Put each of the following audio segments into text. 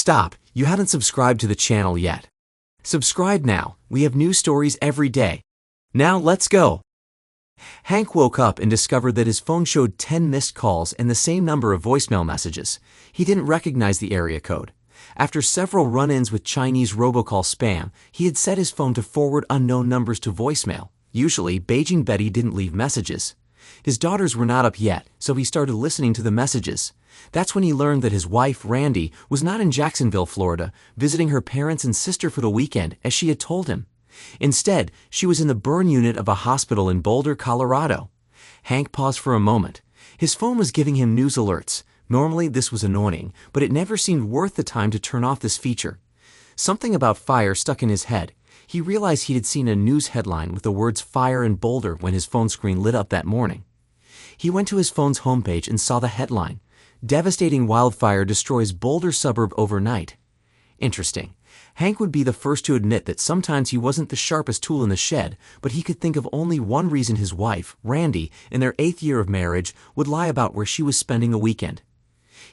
Stop, you haven't subscribed to the channel yet. Subscribe now, we have new stories every day. Now let's go. Hank woke up and discovered that his phone showed 10 missed calls and the same number of voicemail messages. He didn't recognize the area code. After several run-ins with Chinese robocall spam, he had set his phone to forward unknown numbers to voicemail. Usually, Beijing Betty didn't leave messages. His daughters were not up yet, so he started listening to the messages. That's when he learned that his wife, Randy, was not in Jacksonville, Florida, visiting her parents and sister for the weekend, as she had told him. Instead, she was in the burn unit of a hospital in Boulder, Colorado. Hank paused for a moment. His phone was giving him news alerts. Normally, this was annoying, but it never seemed worth the time to turn off this feature. Something about fire stuck in his head. He realized he had seen a news headline with the words "fire in Boulder" when his phone screen lit up that morning. He went to his phone's homepage and saw the headline, "Devastating wildfire destroys Boulder suburb overnight." Interesting. Hank would be the first to admit that sometimes he wasn't the sharpest tool in the shed, but he could think of only one reason his wife, Randy, in their 8th year of marriage, would lie about where she was spending a weekend.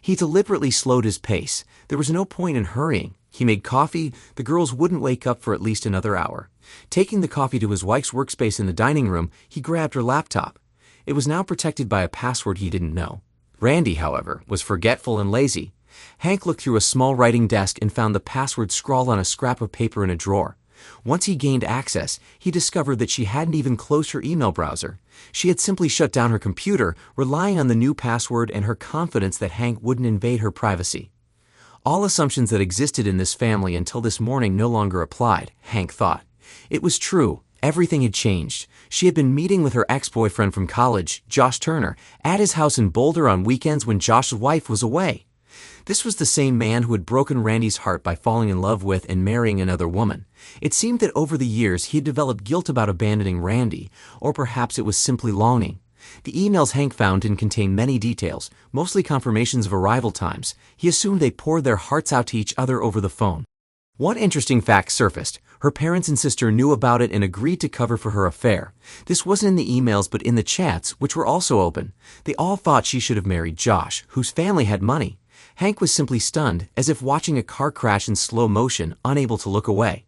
He deliberately slowed his pace. There was no point in hurrying. He made coffee. The girls wouldn't wake up for at least another hour. Taking the coffee to his wife's workspace in the dining room, he grabbed her laptop. It was now protected by a password he didn't know. Randy, however, was forgetful and lazy. Hank looked through a small writing desk and found the password scrawled on a scrap of paper in a drawer. Once he gained access, he discovered that she hadn't even closed her email browser. She had simply shut down her computer, relying on the new password and her confidence that Hank wouldn't invade her privacy. All assumptions that existed in this family until this morning no longer applied, Hank thought. It was true. Everything had changed. She had been meeting with her ex-boyfriend from college, Josh Turner, at his house in Boulder on weekends when Josh's wife was away. This was the same man who had broken Randy's heart by falling in love with and marrying another woman. It seemed that over the years he had developed guilt about abandoning Randy, or perhaps it was simply longing. The emails Hank found didn't contain many details, mostly confirmations of arrival times. He assumed they poured their hearts out to each other over the phone. One interesting fact surfaced. Her parents and sister knew about it and agreed to cover for her affair. This wasn't in the emails but in the chats, which were also open. They all thought she should have married Josh, whose family had money. Hank was simply stunned, as if watching a car crash in slow motion, unable to look away.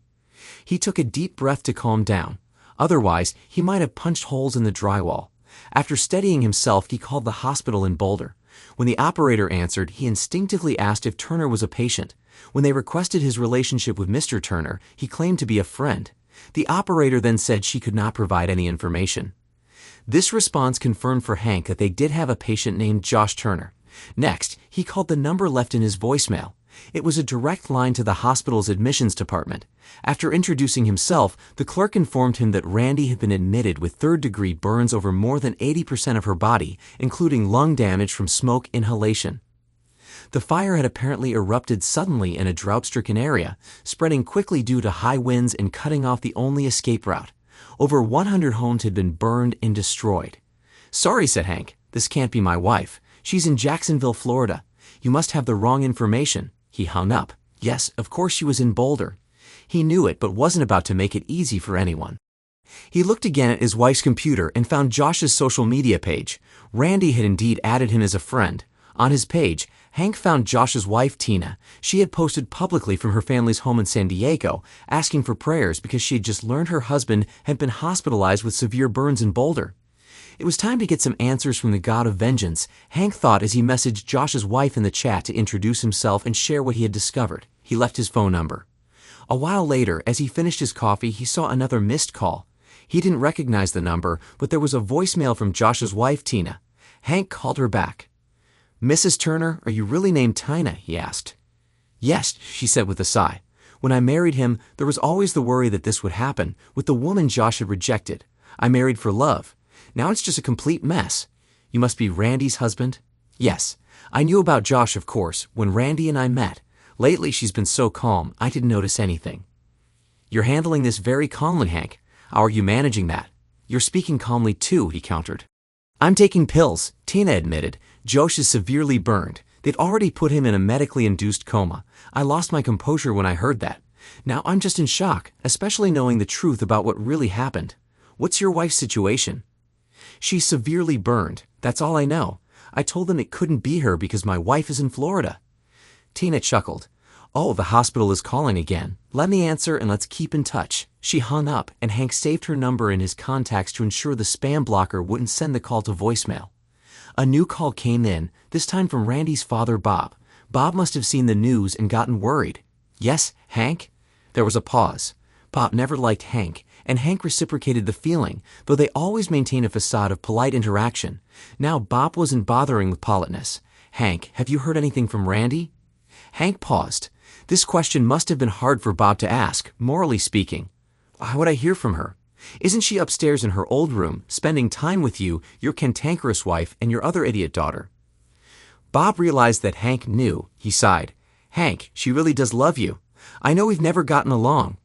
He took a deep breath to calm down. Otherwise, he might have punched holes in the drywall. After steadying himself, he called the hospital in Boulder. When the operator answered, he instinctively asked if Turner was a patient. When they requested his relationship with Mr. Turner, he claimed to be a friend. The operator then said she could not provide any information. This response confirmed for Hank that they did have a patient named Josh Turner. Next, he called the number left in his voicemail. It was a direct line to the hospital's admissions department. After introducing himself, the clerk informed him that Randy had been admitted with third-degree burns over more than 80% of her body, including lung damage from smoke inhalation. The fire had apparently erupted suddenly in a drought-stricken area, spreading quickly due to high winds and cutting off the only escape route. Over 100 homes had been burned and destroyed. "Sorry," said Hank, "this can't be my wife. She's in Jacksonville, Florida. You must have the wrong information." He hung up. Yes, of course she was in Boulder. He knew it, but wasn't about to make it easy for anyone. He looked again at his wife's computer and found Josh's social media page. Randy had indeed added him as a friend. On his page, Hank found Josh's wife, Tina. She had posted publicly from her family's home in San Diego, asking for prayers because she had just learned her husband had been hospitalized with severe burns in Boulder. It was time to get some answers from the God of vengeance, Hank thought as he messaged Josh's wife in the chat to introduce himself and share what he had discovered. He left his phone number. A while later, as he finished his coffee, he saw another missed call. He didn't recognize the number, but there was a voicemail from Josh's wife, Tina. Hank called her back. "Mrs. Turner, are you really named Tina?" he asked. "Yes," she said with a sigh. "When I married him, there was always the worry that this would happen, with the woman Josh had rejected. I married for love. Now it's just a complete mess. You must be Randy's husband?" "Yes. I knew about Josh, of course, when Randy and I met. Lately she's been so calm, I didn't notice anything." "You're handling this very calmly, Hank. How are you managing that?" "You're speaking calmly too," he countered. "I'm taking pills," Tina admitted. "Josh is severely burned. They've already put him in a medically induced coma. I lost my composure when I heard that. Now I'm just in shock, especially knowing the truth about what really happened. What's your wife's situation?" "She's severely burned. That's all I know. I told them it couldn't be her because my wife is in Florida." Tina chuckled. Oh, the hospital is calling again. Let me answer and let's keep in touch. She hung up, and Hank saved her number in his contacts to ensure the spam blocker wouldn't send the call to voicemail. A new call came in, this time from Randy's father, Bob. Bob must have seen the news and gotten worried. Yes, Hank? There was a pause. Bob never liked Hank, and Hank reciprocated the feeling, though they always maintained a facade of polite interaction. Now Bob wasn't bothering with politeness. Hank, have you heard anything from Randy? Hank paused. This question must have been hard for Bob to ask, morally speaking. Why would I hear from her? Isn't she upstairs in her old room, spending time with you, your cantankerous wife, and your other idiot daughter? Bob realized that Hank knew. He sighed. Hank, she really does love you. I know we've never gotten along.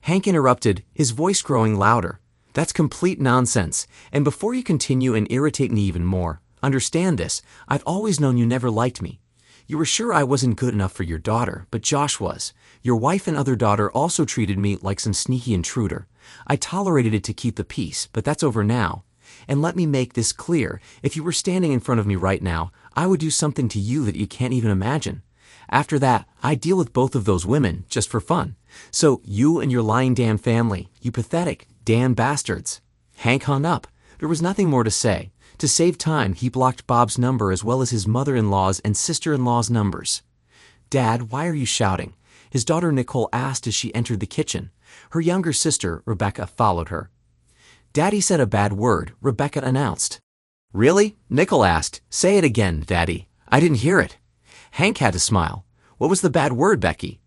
Hank interrupted, his voice growing louder. That's complete nonsense, and before you continue and irritate me even more, understand this, I've always known you never liked me. You were sure I wasn't good enough for your daughter, but Josh was. Your wife and other daughter also treated me like some sneaky intruder. I tolerated it to keep the peace, but that's over now. And let me make this clear, if you were standing in front of me right now, I would do something to you that you can't even imagine. After that, I'd deal with both of those women, just for fun. So, you and your lying damn family, you pathetic, damn bastards. Hank hung up. There was nothing more to say. To save time, he blocked Bob's number as well as his mother-in-law's and sister-in-law's numbers. Dad, why are you shouting? His daughter Nicole asked as she entered the kitchen. Her younger sister, Rebecca, followed her. Daddy said a bad word, Rebecca announced. Really? Nicole asked. Say it again, Daddy. I didn't hear it. Hank had to smile. What was the bad word, Becky?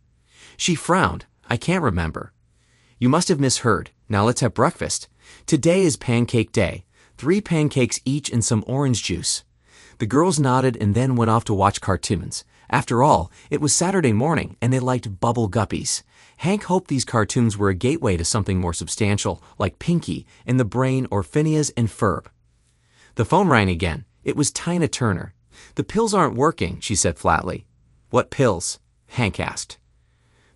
She frowned. I can't remember. You must have misheard. Now let's have breakfast. Today is pancake day. 3 pancakes each and some orange juice. The girls nodded and then went off to watch cartoons. After all, it was Saturday morning and they liked Bubble Guppies. Hank hoped these cartoons were a gateway to something more substantial, like Pinky and the Brain or Phineas and Ferb. The phone rang again. It was Tina Turner. The pills aren't working, she said flatly. What pills? Hank asked.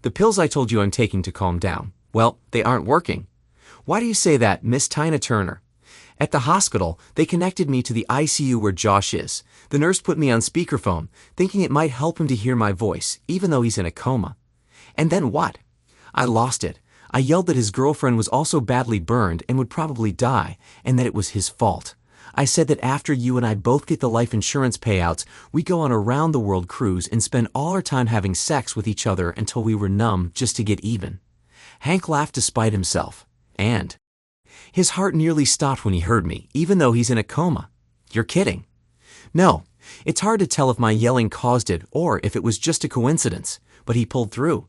The pills I told you I'm taking to calm down. Well, they aren't working. Why do you say that, Miss Tina Turner? At the hospital, they connected me to the ICU where Josh is. The nurse put me on speakerphone, thinking it might help him to hear my voice, even though he's in a coma. And then what? I lost it. I yelled that his girlfriend was also badly burned and would probably die, and that it was his fault. I said that after you and I both get the life insurance payouts, we go on a round-the-world cruise and spend all our time having sex with each other until we were numb just to get even. Hank laughed despite himself. And his heart nearly stopped when he heard me, even though he's in a coma. You're kidding. No, it's hard to tell if my yelling caused it or if it was just a coincidence, but he pulled through.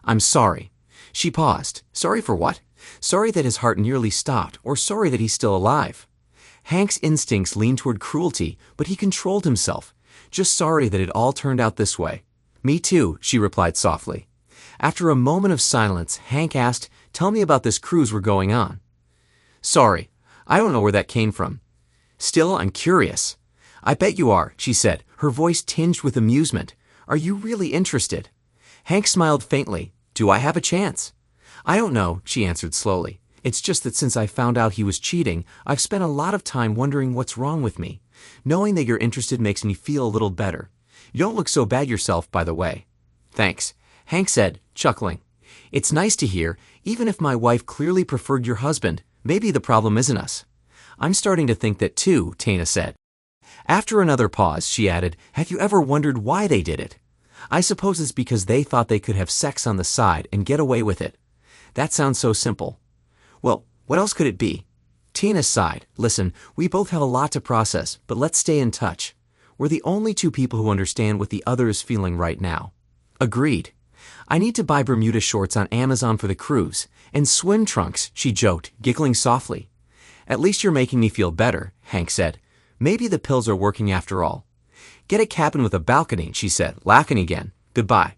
I'm sorry. She paused. Sorry for what? Sorry that his heart nearly stopped, or sorry that he's still alive. Hank's instincts leaned toward cruelty, but he controlled himself. Just sorry that it all turned out this way. Me too, she replied softly. After a moment of silence, Hank asked, Tell me about this cruise we're going on. Sorry, I don't know where that came from. Still, I'm curious. I bet you are, she said, her voice tinged with amusement. Are you really interested? Hank smiled faintly. Do I have a chance? I don't know, she answered slowly. It's just that since I found out he was cheating, I've spent a lot of time wondering what's wrong with me. Knowing that you're interested makes me feel a little better. You don't look so bad yourself, by the way. Thanks, Hank said, chuckling. It's nice to hear, even if my wife clearly preferred your husband. Maybe the problem isn't us. I'm starting to think that too, Tina said. After another pause, she added, Have you ever wondered why they did it? I suppose it's because they thought they could have sex on the side and get away with it. That sounds so simple. Well, what else could it be? Tina sighed. Listen, we both have a lot to process, but let's stay in touch. We're the only 2 people who understand what the other is feeling right now. Agreed. I need to buy Bermuda shorts on Amazon for the cruise, and swim trunks, she joked, giggling softly. At least you're making me feel better, Hank said. Maybe the pills are working after all. Get a cabin with a balcony, she said, laughing again. Goodbye.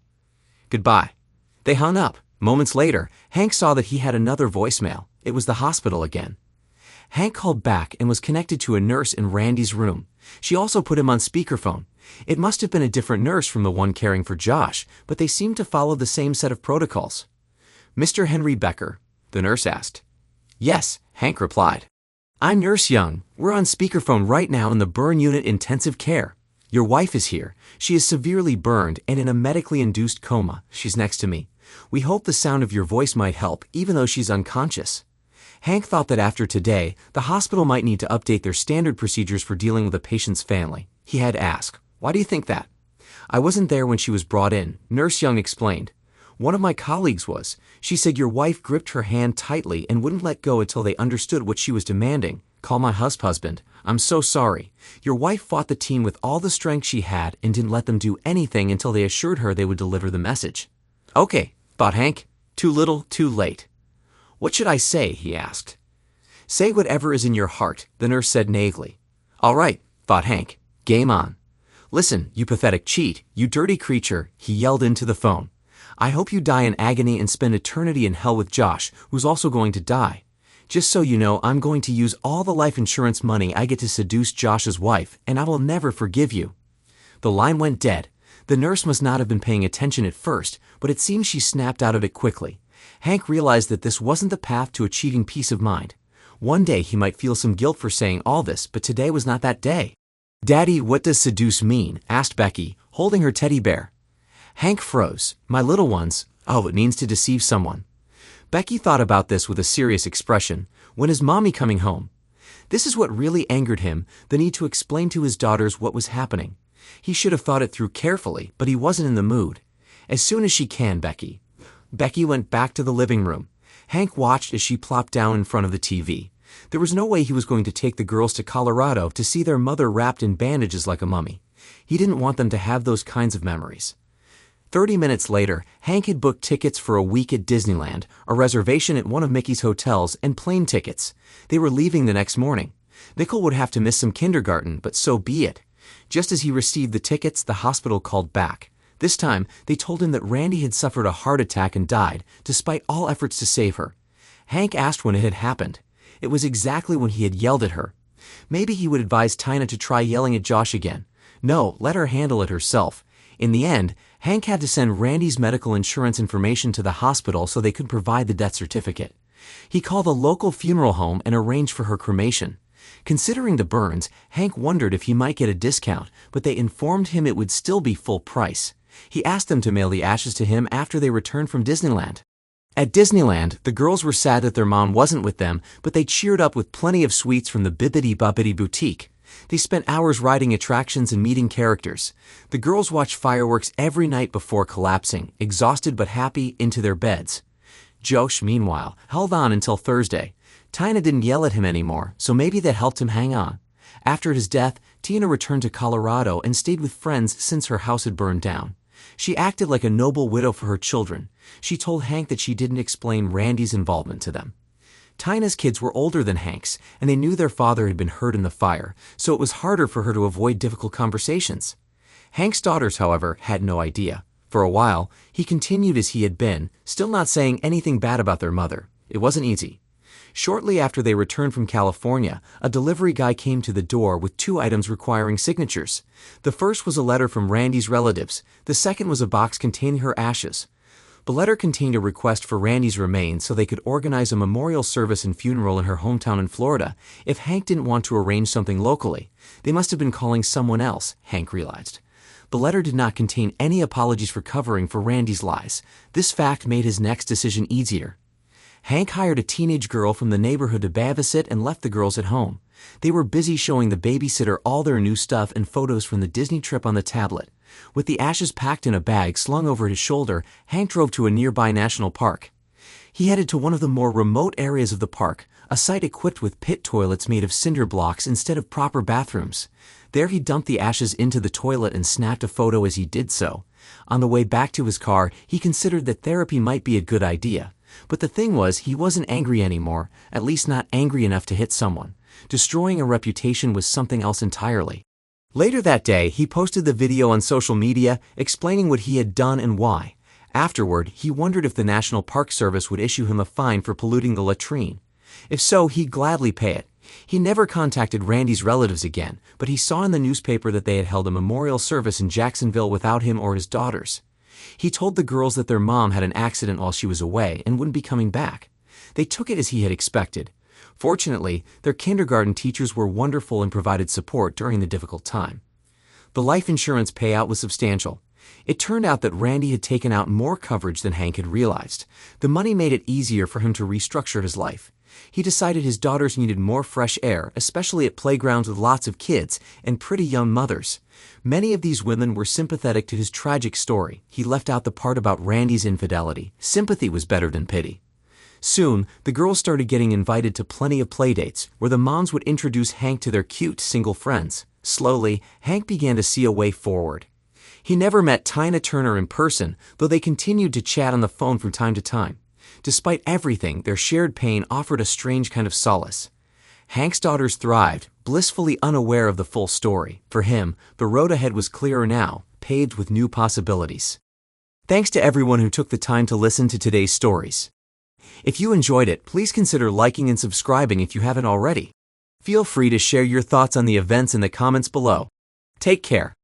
Goodbye. They hung up. Moments later, Hank saw that he had another voicemail. It was the hospital again. Hank called back and was connected to a nurse in Randy's room. She also put him on speakerphone. It must have been a different nurse from the one caring for Josh, but they seemed to follow the same set of protocols. Mr. Henry Becker, the nurse asked. Yes, Hank replied. I'm Nurse Young. We're on speakerphone right now in the burn unit intensive care. Your wife is here. She is severely burned and in a medically induced coma. She's next to me. We hope the sound of your voice might help, even though she's unconscious." Hank thought that after today, the hospital might need to update their standard procedures for dealing with a patient's family. He had asked, "Why do you think that?" "I wasn't there when she was brought in," Nurse Young explained. "One of my colleagues was. She said your wife gripped her hand tightly and wouldn't let go until they understood what she was demanding. Call my husband. I'm so sorry. Your wife fought the team with all the strength she had and didn't let them do anything until they assured her they would deliver the message." "Okay," thought Hank. Too little, too late. "What should I say?" he asked. "Say whatever is in your heart," the nurse said naively. "All right," thought Hank. Game on. "Listen, you pathetic cheat, you dirty creature," he yelled into the phone. "I hope you die in agony and spend eternity in hell with Josh, who's also going to die. Just so you know, I'm going to use all the life insurance money I get to seduce Josh's wife, and I will never forgive you." The line went dead. The nurse must not have been paying attention at first, but it seems she snapped out of it quickly. Hank realized that this wasn't the path to achieving peace of mind. One day he might feel some guilt for saying all this, but today was not that day. "Daddy, what does seduce mean?" asked Becky, holding her teddy bear. Hank froze. "My little ones. Oh, it means to deceive someone." Becky thought about this with a serious expression. When is Mommy coming home? This is what really angered him, the need to explain to his daughters what was happening. He should have thought it through carefully, but he wasn't in the mood. "As soon as she can, Becky." Becky went back to the living room. Hank watched as she plopped down in front of the TV. There was no way he was going to take the girls to Colorado to see their mother wrapped in bandages like a mummy. He didn't want them to have those kinds of memories. 30 minutes later, Hank had booked tickets for a week at Disneyland, a reservation at one of Mickey's hotels, and plane tickets. They were leaving the next morning. Nickel would have to miss some kindergarten, but so be it. Just as he received the tickets, the hospital called back. This time, they told him that Randy had suffered a heart attack and died, despite all efforts to save her. Hank asked when it had happened. It was exactly when he had yelled at her. Maybe he would advise Tina to try yelling at Josh again. No, let her handle it herself. In the end, Hank had to send Randy's medical insurance information to the hospital so they could provide the death certificate. He called a local funeral home and arranged for her cremation. Considering the burns, Hank wondered if he might get a discount, but they informed him it would still be full price. He asked them to mail the ashes to him after they returned from Disneyland. At Disneyland, the girls were sad that their mom wasn't with them, but they cheered up with plenty of sweets from the Bibbidi Bobbidi Boutique. They spent hours riding attractions and meeting characters. The girls watched fireworks every night before collapsing, exhausted but happy, into their beds. Josh, meanwhile, held on until Thursday. Tina didn't yell at him anymore, so maybe that helped him hang on. After his death, Tina returned to Colorado and stayed with friends since her house had burned down. She acted like a noble widow for her children. She told Hank that she didn't explain Randy's involvement to them. Tina's kids were older than Hank's, and they knew their father had been hurt in the fire, so it was harder for her to avoid difficult conversations. Hank's daughters, however, had no idea. For a while, he continued as he had been, still not saying anything bad about their mother. It wasn't easy. Shortly after they returned from California, a delivery guy came to the door with 2 items requiring signatures. The first was a letter from Randy's relatives. The second was a box containing her ashes. The letter contained a request for Randy's remains so they could organize a memorial service and funeral in her hometown in Florida if Hank didn't want to arrange something locally. They must have been calling someone else, Hank realized. The letter did not contain any apologies for covering for Randy's lies. This fact made his next decision easier. Hank hired a teenage girl from the neighborhood to babysit and left the girls at home. They were busy showing the babysitter all their new stuff and photos from the Disney trip on the tablet. With the ashes packed in a bag slung over his shoulder, Hank drove to a nearby national park. He headed to one of the more remote areas of the park, a site equipped with pit toilets made of cinder blocks instead of proper bathrooms. There he dumped the ashes into the toilet and snapped a photo as he did so. On the way back to his car, he considered that therapy might be a good idea. But the thing was, he wasn't angry anymore, at least not angry enough to hit someone. Destroying a reputation was something else entirely. Later that day, he posted the video on social media explaining what he had done and why. Afterward, he wondered if the National Park Service would issue him a fine for polluting the latrine. If so, he'd gladly pay it. He never contacted Randy's relatives again, but he saw in the newspaper that they had held a memorial service in Jacksonville without him or his daughters. He told the girls that their mom had an accident while she was away and wouldn't be coming back. They took it as he had expected. Fortunately, their kindergarten teachers were wonderful and provided support during the difficult time. The life insurance payout was substantial. It turned out that Randy had taken out more coverage than Hank had realized. The money made it easier for him to restructure his life. He decided his daughters needed more fresh air, especially at playgrounds with lots of kids and pretty young mothers. Many of these women were sympathetic to his tragic story. He left out the part about Randy's infidelity. Sympathy was better than pity. Soon, the girls started getting invited to plenty of playdates, where the moms would introduce Hank to their cute single friends. Slowly, Hank began to see a way forward. He never met Tina Turner in person, though they continued to chat on the phone from time to time. Despite everything, their shared pain offered a strange kind of solace. Hank's daughters thrived, blissfully unaware of the full story. For him, the road ahead was clearer now, paved with new possibilities. Thanks to everyone who took the time to listen to today's stories. If you enjoyed it, please consider liking and subscribing if you haven't already. Feel free to share your thoughts on the events in the comments below. Take care.